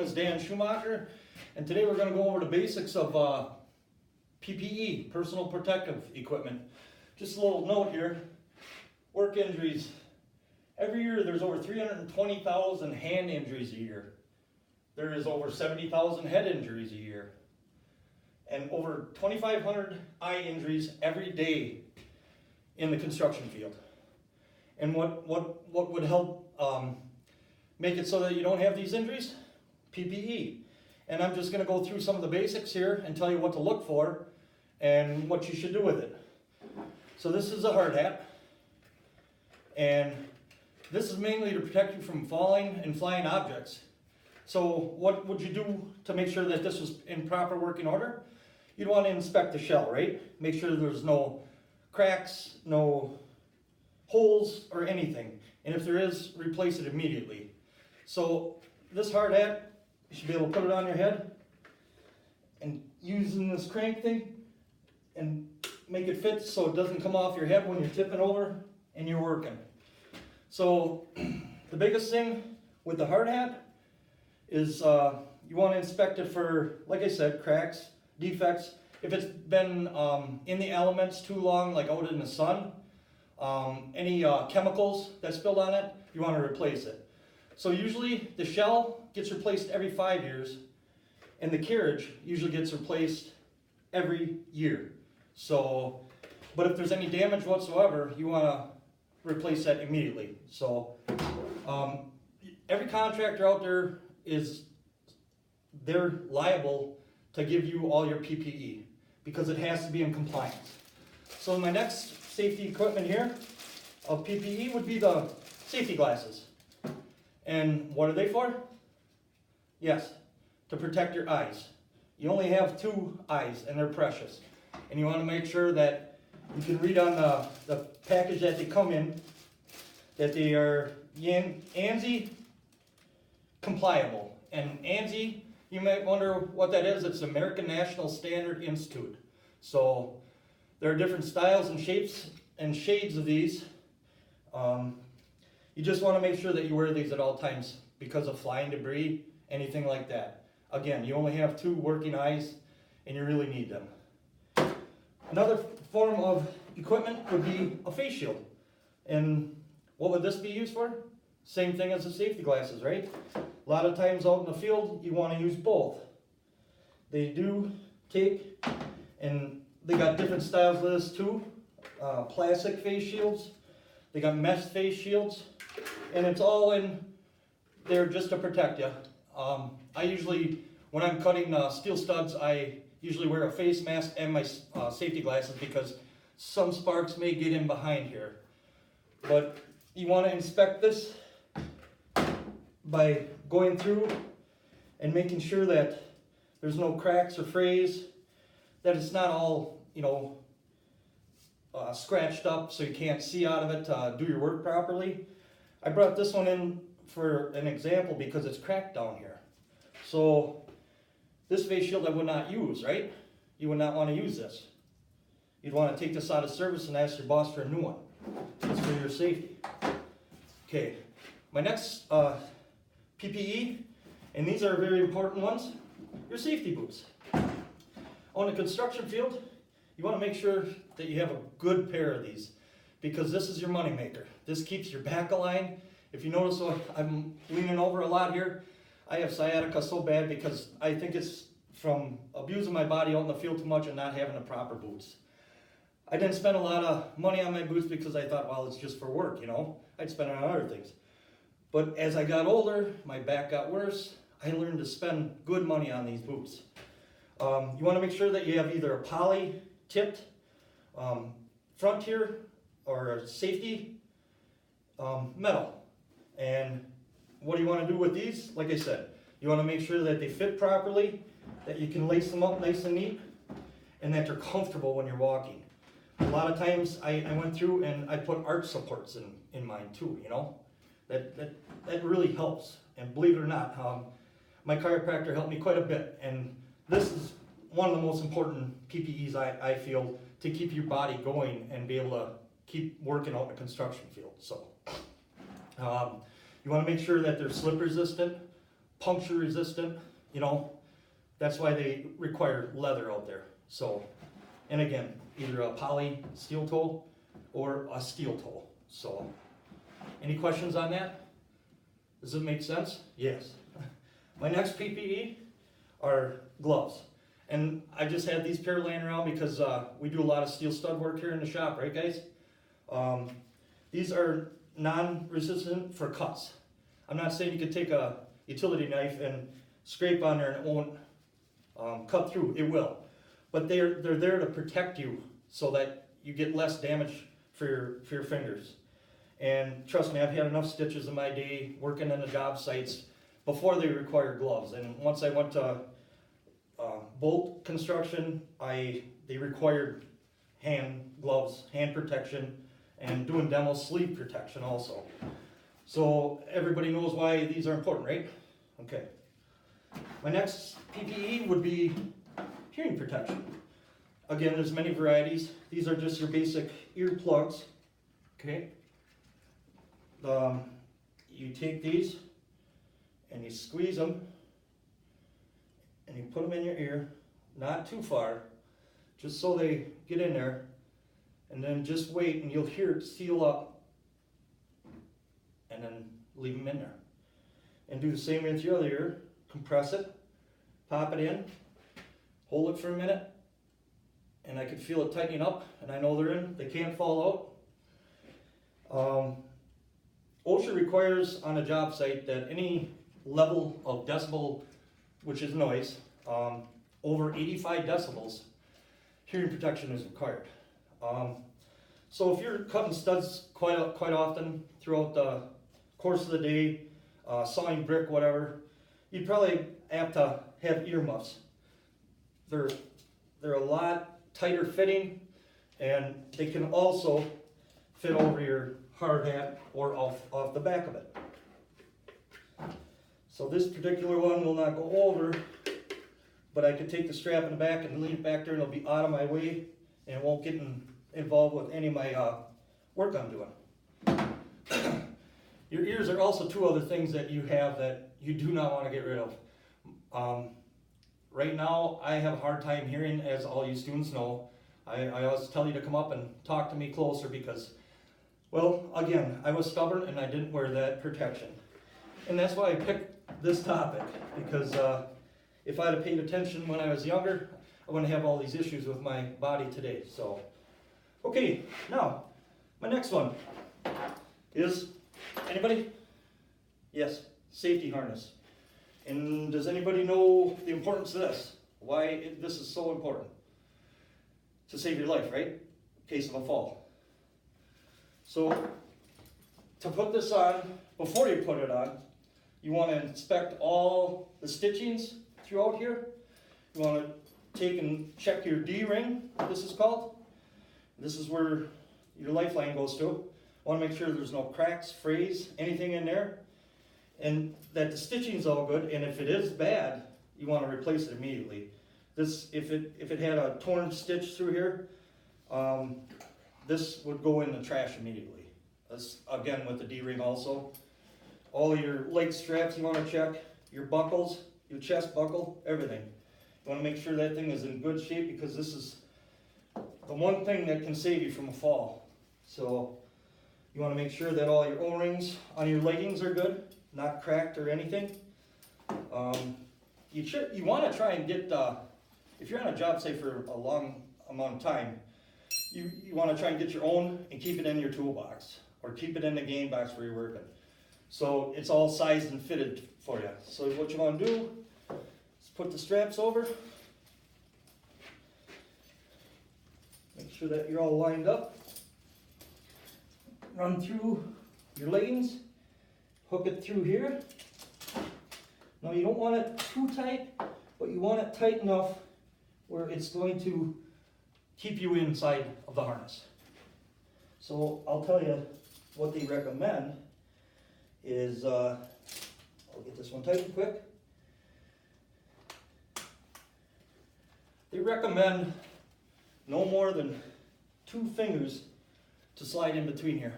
It's Dan Shumaker, and today we're going to go over the basics of PPE, personal protective equipment. Just a little note here, work injuries. Every year there's over 320,000 hand injuries a year. There is over 70,000 head injuries a year. And over 2,500 eye injuries every day in the construction field. And what would help make it so that you don't have these injuries? PPE. And I'm just going to go through some of the basics here and tell you what to look for and what you should do with it. So this is a hard hat, and this is mainly to protect you from falling and flying objects. So what would you do to make sure that this was in proper working order? You'd want to inspect the shell, right? Make sure there's no cracks, no holes or anything. And if there is, replace it immediately. So this hard hat, you should be able to put it on your head and using this crank thing and make it fit so it doesn't come off your head when you're tipping over and you're working. So the biggest thing with the hard hat is you want to inspect it for, like I said, cracks, defects. If it's been in the elements too long, like out in the sun, any chemicals that spilled on it, you want to replace it. So usually the shell gets replaced every 5 years, and the carriage usually gets replaced every year. So, but if there's any damage whatsoever, you want to replace that immediately. So every contractor out there they're liable to give you all your PPE because it has to be in compliance. So my next safety equipment here of PPE would be the safety glasses. And what are they for? Yes, to protect your eyes. You only have 2 eyes and they're precious. And you want to make sure that you can read on the package that they come in that they are ANSI compliable. And ANSI, you might wonder what that is. It's American National Standard Institute. So there are different styles and shapes and shades of these. You just want to make sure that you wear these at all times because of flying debris, anything like that. Again, you only have 2 working eyes and you really need them. Another form of equipment would be a face shield. And what would this be used for? Same thing as the safety glasses, right? A lot of times out in the field, you want to use both. They do take, and they got different styles of this too. Plastic face shields. They got mesh face shields. And it's all in there just to protect you. I usually, when I'm cutting steel studs, I usually wear a face mask and my safety glasses because some sparks may get in behind here. But you want to inspect this by going through and making sure that there's no cracks or frays, that it's not all, scratched up so you can't see out of it to do your work properly. I brought this one in for an example because it's cracked down here. So this face shield I would not use, right? You would not want to use this. You'd want to take this out of service and ask your boss for a new one. It's for your safety. Okay, my next PPE, and these are very important ones, your safety boots. On the construction field, you want to make sure that you have a good pair of these because this is your money maker. This keeps your back aligned. If you notice, I'm leaning over a lot here. I have sciatica so bad because I think it's from abusing my body out in the field too much and not having the proper boots. I didn't spend a lot of money on my boots because I thought, well, it's just for work, I'd spend it on other things. But as I got older, my back got worse. I learned to spend good money on these boots. You want to make sure that you have either a poly tipped front here or a safety metal. And what do you want to do with these? Like I said, you want to make sure that they fit properly, that you can lace them up nice and neat, and that they're comfortable when you're walking. A lot of times I went through and I put arch supports in mine too, That really helps. And believe it or not, my chiropractor helped me quite a bit. And this is one of the most important PPEs I feel to keep your body going and be able to keep working out in the construction field. So you want to make sure that they're slip resistant. puncture resistant, you know. That's why they require leather out there. So, and again, either a poly steel toe or a steel toe. So, any questions on that? Does it make sense? Yes. My next PPE are gloves. And I just had these pair laying around because we do a lot of steel stud work here in the shop, right guys? These are non-resistant for cuts. I'm not saying you could take a utility knife and scrape on there and it won't cut through. It will. But they're there to protect you so that you get less damage for your fingers. And trust me, I've had enough stitches in my day working in the job sites before they required gloves. And once I went to bolt construction, they required hand gloves, hand protection, and doing demo sleeve protection also. So everybody knows why these are important, right? Okay. My next PPE would be hearing protection. Again, there's many varieties. These are just your basic ear plugs. Okay. You take these and you squeeze them and you put them in your ear, not too far, just so they get in there, and then just wait and you'll hear it seal up, and then leave them in there. And do the same with your other ear. Compress it, pop it in, hold it for a minute, and I can feel it tightening up, and I know they're in. They can't fall out. OSHA requires on a job site that any level of decibel, which is noise, over 85 decibels, hearing protection is required. So if you're cutting studs quite often throughout the course of the day, sawing brick, whatever, you'd probably have to have earmuffs. They're a lot tighter fitting, and they can also fit over your hard hat or off the back of it. So this particular one will not go over, but I could take the strap in the back and lean it back there, and it'll be out of my way, and it won't get involved with any of my work I'm doing. Your ears are also two other things that you have that you do not want to get rid of. Right now, I have a hard time hearing, as all you students know. I always tell you to come up and talk to me closer because, well, again, I was stubborn and I didn't wear that protection. And that's why I picked this topic, because if I'd have paid attention when I was younger, I wouldn't have all these issues with my body today. So, okay, now, my next one is, anybody? Yes, safety harness. And does anybody know the importance of this? Why this is so important? To save your life, right? In case of a fall. So, to put this on, before you put it on, you want to inspect all the stitchings throughout here. You want to take and check your D-ring, this is called. This is where your lifeline goes to. You want to make sure there's no cracks, frays, anything in there. And that the stitching's all good, and if it is bad, you want to replace it immediately. This, if it had a torn stitch through here, this would go in the trash immediately. That's again with the D-ring also. All your leg straps you want to check, your buckles, your chest buckle, everything. You want to make sure that thing is in good shape because this is the one thing that can save you from a fall. So you want to make sure that all your O-rings on your leggings are good, not cracked or anything. You want to try and get, if you're on a job site for a long amount of time, you want to try and get your own and keep it in your toolbox or keep it in the game box where you're working. So it's all sized and fitted for you. So what you want to do is put the straps over. Make sure that you're all lined up. Run through your leggings. Hook it through here. Now you don't want it too tight, but you want it tight enough where it's going to keep you inside of the harness. So I'll tell you what they recommend is, I'll get this one tight and quick. They recommend no more than 2 fingers to slide in between here.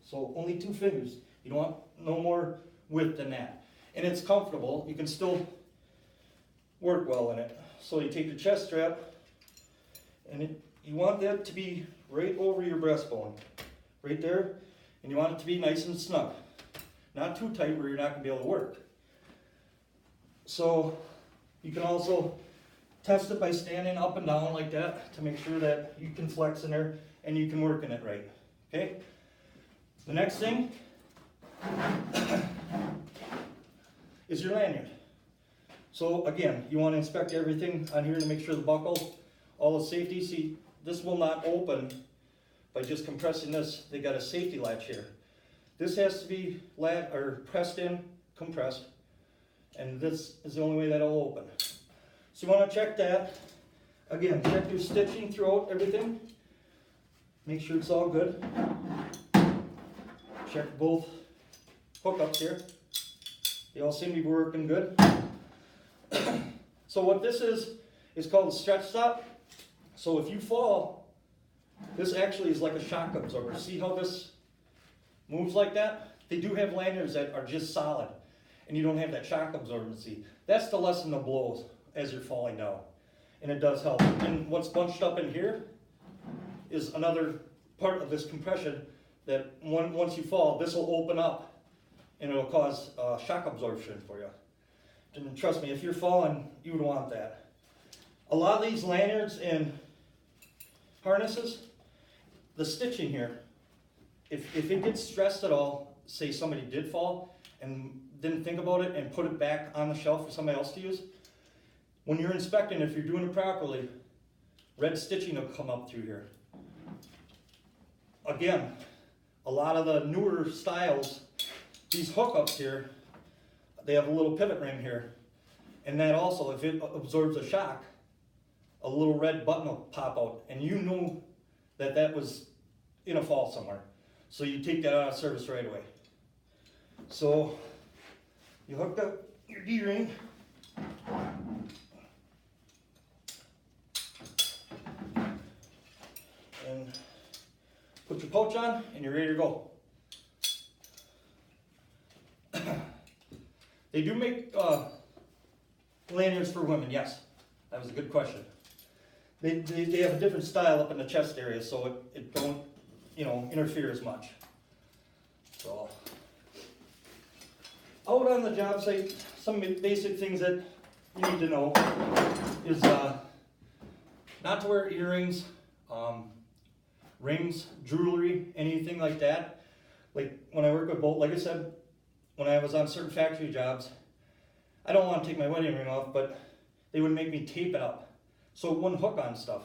So only 2 fingers. You don't want no more width than that. and it's comfortable. You can still work well in it. So you take the chest strap, and you want that to be right over your breastbone, right there, and you want it to be nice and snug. Not too tight where you're not going to be able to work. So you can also test it by standing up and down like that to make sure that you can flex in there and you can work in it right. Okay? The next thing is your lanyard. So again, you want to inspect everything on here to make sure the buckle, all the safety. See, this will not open by just compressing this. They got a safety latch here. This has to be pressed in, compressed, and this is the only way that'll open. So you want to check that. Again, check your stitching throughout everything. Make sure it's all good. Check both hookups here. They all seem to be working good. So what this is called a stretch stop. So if you fall, this actually is like a shock absorber. See how this moves like that? They do have lanyards that are just solid, and you don't have that shock absorbency. That's to lessen the blows as you're falling down, and it does help. And what's bunched up in here is another part of this compression that once you fall, this will open up and it'll cause shock absorption for you. And trust me, if you're falling, you would want that. A lot of these lanyards and harnesses, the stitching here, if it gets stressed at all, say somebody did fall and didn't think about it and put it back on the shelf for somebody else to use, when you're inspecting, if you're doing it properly, red stitching will come up through here. Again, a lot of the newer styles, these hookups here, they have a little pivot ring here. And that also, if it absorbs a shock, a little red button will pop out. And you know that that was in a fall somewhere. So you take that out of service right away. So you hooked up your D-ring. And put your pouch on and you're ready to go. They do make lanyards for women, yes. That was a good question. They have a different style up in the chest area, so it don't, interfere as much. So, out on the job site, some basic things that you need to know is not to wear earrings, rings, jewelry, anything like that. Like when I work with bolt, like I said, when I was on certain factory jobs, I don't want to take my wedding ring off, but they would make me tape it up so it wouldn't hook on stuff.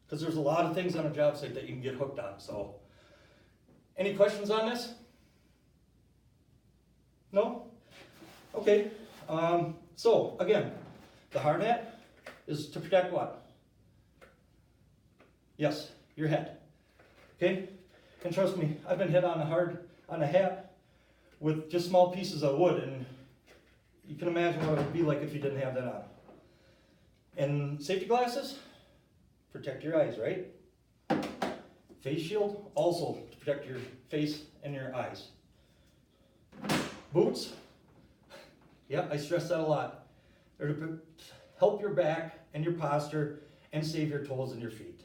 Because there's a lot of things on a job site that you can get hooked on. So, any questions on this? No? Okay. So, again, the hard hat is to protect what? Yes, your head. Okay? And trust me, I've been hit on a hat with just small pieces of wood, and you can imagine what it would be like if you didn't have that on. And safety glasses, protect your eyes, right? Face shield, also to protect your face and your eyes. Boots, yeah, I stress that a lot. They're to help your back and your posture and save your toes and your feet.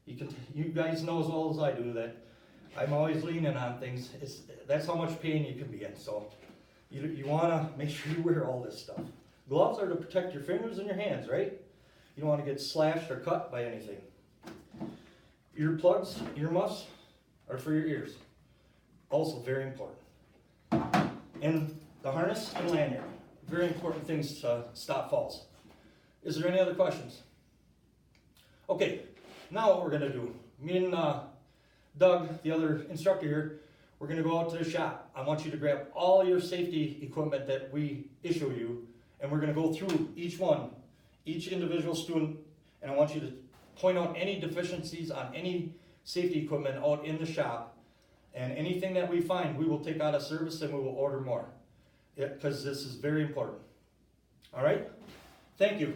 You guys know as well as I do that I'm always leaning on things. That's how much pain you can be in. So you want to make sure you wear all this stuff. Gloves are to protect your fingers and your hands, right? You don't want to get slashed or cut by anything. Earplugs, earmuffs are for your ears. Also very important. And the harness and lanyard, very important things to stop falls. Is there any other questions? Okay, now what we're going to do, me and Doug, the other instructor here, we're going to go out to the shop. I want you to grab all your safety equipment that we issue you, and we're going to go through each individual student, and I want you to point out any deficiencies on any safety equipment out in the shop, and anything that we find, we will take out of service and we will order more, because this is very important. All right? Thank you.